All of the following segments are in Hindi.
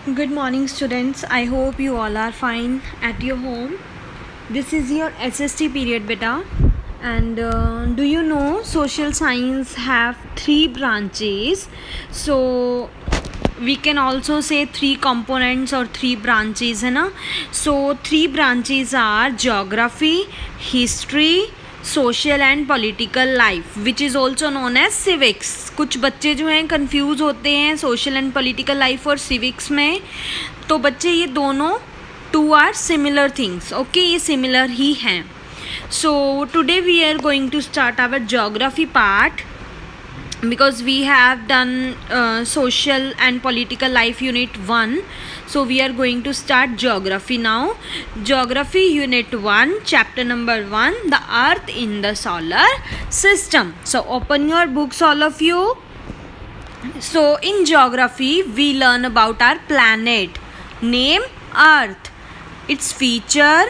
Good morning, students. I hope you all are fine at your home. This is your SST period, beta. And do you know social science have three branches? So we can also say three components or three branches, है ना? So three branches are geography, history, social and political life which is also known as civics. कुछ बच्चे जो हैं कंफ्यूज होते हैं सोशल एंड पॉलिटिकल लाइफ और सिविक्स में. तो बच्चे ये दोनों two are similar things. Okay, ये सिमिलर ही हैं. So today we are going to start our geography part because we have done social and political life unit 1. So we are going to start geography now. Geography unit 1 chapter number 1, the earth in the solar system. So open your books all of you. So in geography we learn about our planet. Name earth, its feature,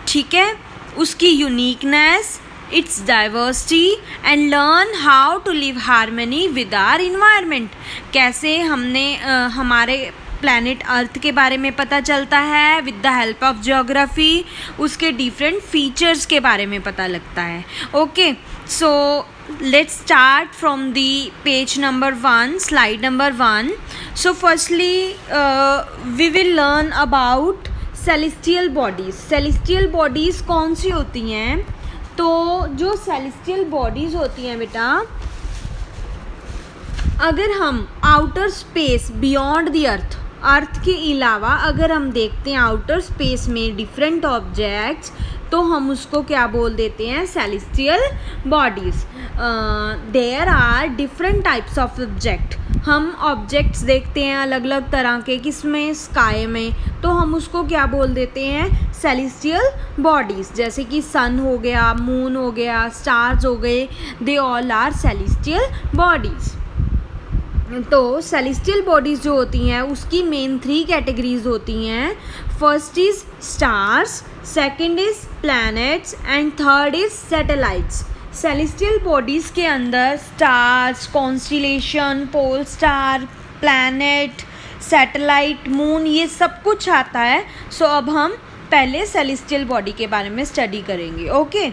ठीक है, उसकी uniqueness, its diversity and learn how to live harmony with our environment. कैसे हमने हमारे प्लैनेट अर्थ के बारे में पता चलता है with the help of geography. उसके डिफरेंट फीचर्स के बारे में पता लगता है. Okay, so let's start from the page number 1, slide number 1. So firstly we will learn about celestial bodies. celestial bodies कौन सी होती हैं? तो जो सेलेस्टियल बॉडीज़ होती हैं बेटा, अगर हम outer space beyond the earth के अलावा अगर हम देखते हैं आउटर स्पेस में डिफरेंट ऑब्जेक्ट्स, तो हम उसको क्या बोल देते हैं? Celestial bodies. There are different types of object. हम ऑब्जेक्ट्स देखते हैं अलग अलग तरह के, किसमें? स्काई में. तो हम उसको क्या बोल देते हैं? Celestial bodies. जैसे कि सन हो गया, मून हो गया, स्टार्स हो गए, they all are celestial bodies. तो सेलेस्टियल बॉडीज़ जो होती हैं उसकी मेन थ्री कैटेगरीज होती हैं. First is stars, second is planets and third is satellites. Celestial bodies के अंदर stars, constellation, pole star, planet, satellite, moon, ये सब कुछ आता है. सो अब हम पहले सेलेस्टियल बॉडी के बारे में स्टडी करेंगे. ओके,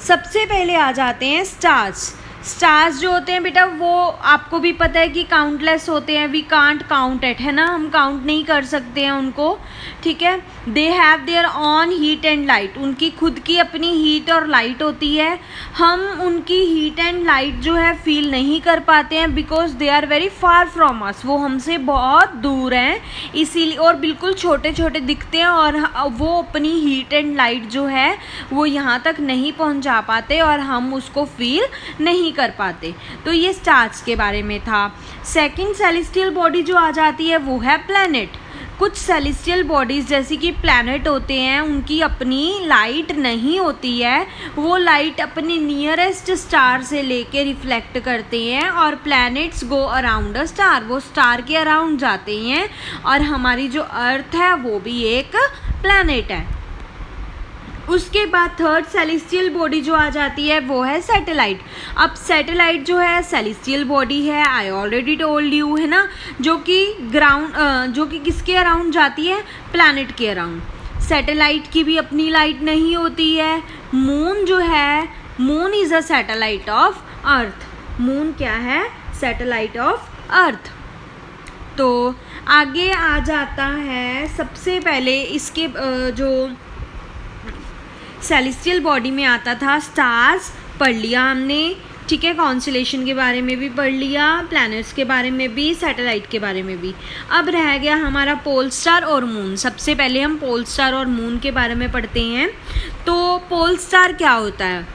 सबसे पहले आ जाते हैं स्टार्स. स्टार्स जो होते हैं बेटा वो आपको भी पता है कि काउंटलेस होते हैं. वी कांट काउंट इट, है ना, हम काउंट नहीं कर सकते हैं उनको. ठीक है, they have their on heat and light. उनकी खुद की अपनी हीट और लाइट होती है. हम उनकी हीट एंड लाइट जो है फील नहीं कर पाते हैं because they are very far from us. वो हमसे बहुत दूर हैं इसीलिए, और बिल्कुल छोटे छोटे दिखते हैं, और वो अपनी हीट एंड लाइट जो है वो यहाँ तक नहीं पहुँचा पाते और हम उसको फील नहीं कर पाते. तो ये स्टार्स के बारे में था. सेकंड सेलेस्टियल बॉडी जो आ जाती है वो है प्लैनेट. कुछ सेलेस्टियल बॉडीज़ जैसे कि प्लैनेट होते हैं उनकी अपनी लाइट नहीं होती है. वो लाइट अपनी नियरेस्ट स्टार से लेके रिफ्लेक्ट करते हैं, और planets go around a star. वो स्टार के अराउंड जाते हैं, और हमारी जो अर्थ है वो भी एक प्लैनेट है. उसके बाद थर्ड सेलेस्टियल बॉडी जो आ जाती है वो है सैटेलाइट. अब सैटेलाइट जो है सेलेस्टियल बॉडी है, आई ऑलरेडी टोल्ड यू, है ना, जो कि किसके अराउंड जाती है? प्लैनेट के अराउंड. सैटेलाइट की भी अपनी लाइट नहीं होती है. मून जो है, moon is a satellite of earth. Moon क्या है? Satellite of earth. तो आगे आ जाता है सबसे पहले इसके जो सेलेस्टियल बॉडी में आता था स्टार्स, पढ़ लिया हमने. ठीक है, कॉन्स्टेलेशन के बारे में भी पढ़ लिया, प्लैनेट्स के बारे में भी, सैटेलाइट के बारे में भी. अब रह गया हमारा पोल स्टार और मून. सबसे पहले हम पोल स्टार और मून के बारे में पढ़ते हैं. तो पोल स्टार क्या होता है?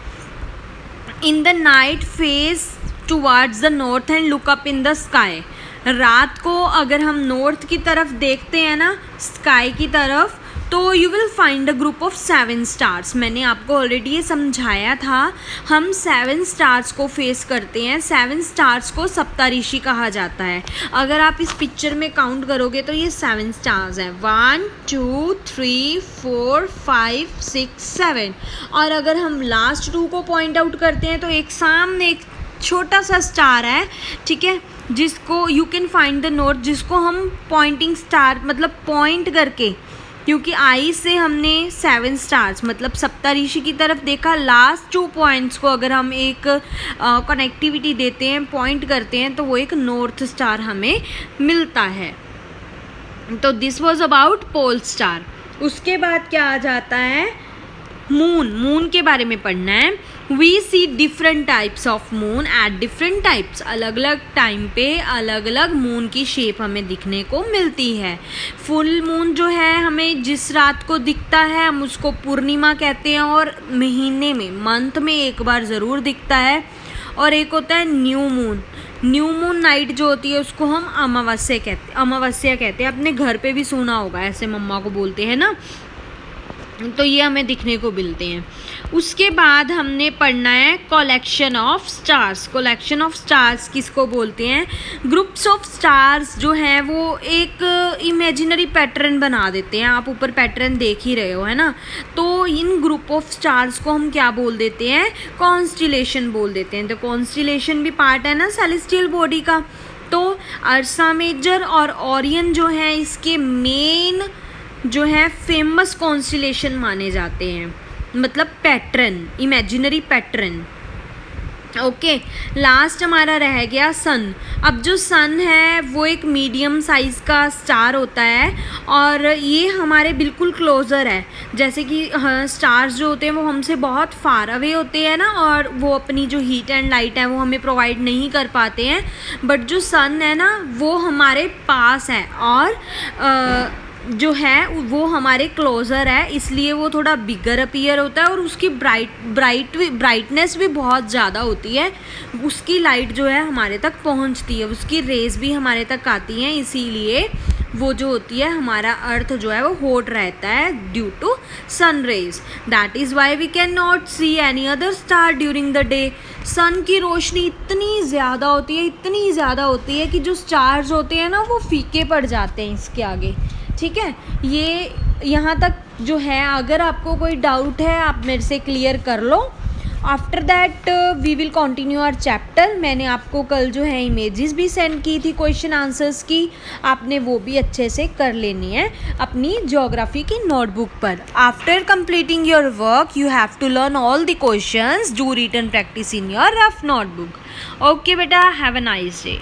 In the night face towards the north and look up in the sky. रात को अगर हम नॉर्थ की तरफ देखते हैं ना, स्काई की तरफ, तो you will find a group of 7 stars. मैंने आपको ऑलरेडी ये समझाया था. हम 7 स्टार्स को फेस करते हैं. 7 स्टार्स को सप्तऋषि कहा जाता है. अगर आप इस पिक्चर में काउंट करोगे तो ये 7 स्टार्स हैं. 1 2 3 4 5 6 7. और अगर हम लास्ट 2 को पॉइंट आउट करते हैं तो एक सामने एक छोटा सा स्टार है, ठीक है, जिसको you can find the north, जिसको हम पॉइंटिंग स्टार मतलब पॉइंट करके, क्योंकि आई से हमने 7 स्टार्स मतलब सप्तऋषि की तरफ देखा, लास्ट 2 पॉइंट्स को अगर हम एक कनेक्टिविटी देते हैं, पॉइंट करते हैं, तो वो एक नॉर्थ स्टार हमें मिलता है। तो this was about pole star. उसके बाद क्या आ जाता है, मून। मून के बारे में पढ़ना है। We see different types of moon at different types, अलग अलग टाइम पे अलग अलग मून की शेप हमें दिखने को मिलती है। फुल मून जो है हमें जिस रात को दिखता है हम उसको पूर्णिमा कहते हैं, और महीने में मंथ में एक बार ज़रूर दिखता है। और एक होता है new moon. New moon night जो होती है उसको हम अमावस्या कहते हैं। अपने घर पे भी सुना होगा, ऐसे मम्मा को बोलते हैं ना। तो ये हमें दिखने को मिलते हैं। उसके बाद हमने पढ़ना है collection of stars. Collection of stars किसको बोलते हैं, ग्रुप्स ऑफ स्टार्स जो हैं वो एक इमेजिनरी पैटर्न बना देते हैं। आप ऊपर पैटर्न देख ही रहे हो, है ना। तो इन ग्रुप ऑफ स्टार्स को हम क्या बोल देते हैं, कॉन्स्टिलेशन बोल देते हैं। तो कॉन्स्टिलेशन भी पार्ट है ना सेलेस्टियल बॉडी का। तो अर्सा मेजर और ओरियन जो है इसके मेन जो है फेमस कॉन्स्टिलेशन माने जाते हैं, मतलब pattern, imaginary pattern. Okay, last हमारा रह गया सन। अब जो सन है वो एक मीडियम साइज़ का स्टार होता है और ये हमारे बिल्कुल क्लोज़र है। जैसे कि स्टार्स जो होते हैं वो हमसे बहुत फार अवे होते हैं ना, और वो अपनी जो हीट एंड लाइट है वो हमें प्रोवाइड नहीं कर पाते हैं। बट जो सन है ना वो हमारे पास है और जो है वो हमारे क्लोज़र है, इसलिए वो थोड़ा बिगर अपीयर होता है और उसकी ब्राइटनेस भी बहुत ज़्यादा होती है। उसकी लाइट जो है हमारे तक पहुंचती है, उसकी रेज भी हमारे तक आती हैं, इसीलिए वो जो होती है हमारा अर्थ जो है वो हॉट रहता है due to sun rays. That is why we can not see any other star during the day. Sun की रोशनी इतनी ज़्यादा होती है कि जो स्टार्स होते हैं ना वो फीके पड़ जाते हैं इसके आगे। ठीक है, ये यहाँ तक जो है, अगर आपको कोई डाउट है आप मेरे से क्लियर कर लो। After that we will continue our chapter. मैंने आपको कल जो है इमेजेस भी सेंड की थी क्वेश्चन आंसर्स की, आपने वो भी अच्छे से कर लेनी है अपनी ज्योग्राफी की नोटबुक पर। After completing your work you have to learn all the questions, do written practice in your rough notebook. Okay बेटा, हैव अ नाइस डे।